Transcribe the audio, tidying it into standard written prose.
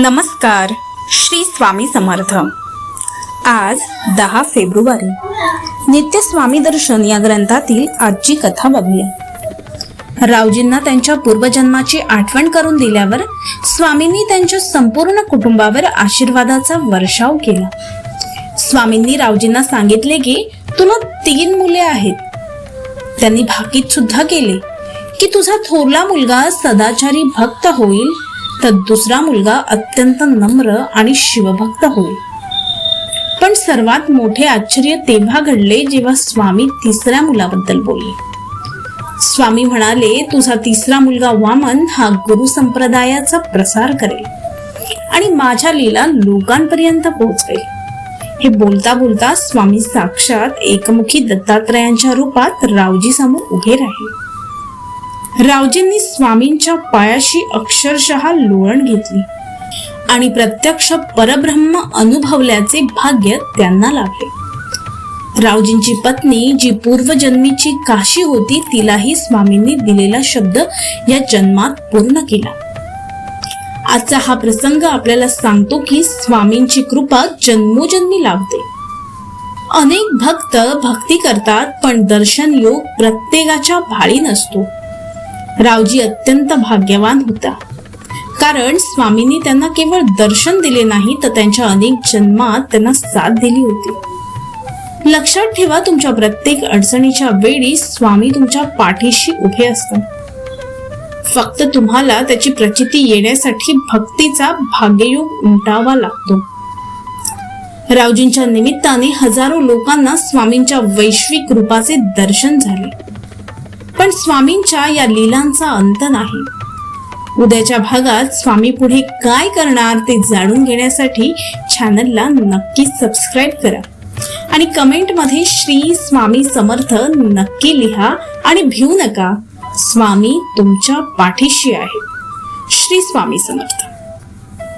नमस्कार. श्री स्वामी समर्थ. आज 10 फेब्रुवारी. नित्य स्वामी दर्शन या ग्रंथातील आजची कथा बघूया. रावजींना त्यांच्या पूर्वजन्माची आठवण करून दिल्यावर स्वामींनी त्यांच्या संपूर्ण कुटुंबावर आशीर्वादाचा वर्षाव केला. स्वामींनी रावजींना सांगितले की तुला 3 मुले आहेत. त्यांनी भाकीत सुद्धा केले की तुझा थोरला मुलगा सदाचारी भक्त होईल तर दुसरा मुलगा अत्यंत नम्र आणि शिवभक्त होईल. पण सर्वात मोठे आश्चर्य तेव्हा घडले जेव्हा स्वामी तिसऱ्या मुलाबद्दल बोलले. स्वामी म्हणाले, तुझा तिसरा मुलगा वामन हा गुरु संप्रदायाचा प्रसार करेल आणि माझ्या लीला लोकांपर्यंत पोहोचवेल. हे बोलता बोलता स्वामी साक्षात एकमुखी दत्तात्रयांच्या रूपात रावजी समोर उभे राहिले. रावजींनी स्वामींच्या पायाशी अक्षरशः लोळण घेतली आणि प्रत्यक्ष परब्रह्म अनुभवल्याचे भाग्य त्यांना लाभले. रावजींची पत्नी जी पूर्वजन्मीची काशी होती तिलाही स्वामींनी दिलेला शब्द या जन्मात पूर्ण केला. आजचा हा प्रसंग आपल्याला सांगतो की स्वामींची कृपा जन्मोजन्मी लाभते. अनेक भक्त भक्ती करतात पण दर्शन योग प्रत्येकाच्या भाळी नसतो. रावजी अत्यंत भाग्यवान होता कारण स्वामींनी त्यांना केवळ दर्शन दिले नाही तर त्यांच्या अनेक जन्मात त्यांना साथ दिली होती. लक्षात ठेवा, तुमच्या प्रत्येक अडचणीच्या वेळी स्वामी तुमच्या पाठीशी उभे असतात. फक्त तुम्हाला त्याची प्रचिती येण्यासाठी भक्तीचा भाग्ययोग उमटावा लागतो. रावजींच्या निमित्ताने हजारो लोकांना स्वामींच्या वैश्विक रूपाचे दर्शन झाले. पण स्वामींच्या या लीलांचा अंत नाही. उद्याच्या भागात स्वामी पुढे काय करणार ते जाणून घेण्यासाठी चॅनलला नक्की सबस्क्राईब करा आणि कमेंट मध्ये श्री स्वामी समर्थ नक्की लिहा आणि भिवू नका. स्वामी तुमच्या पाठीशी आहे. श्री स्वामी समर्थ.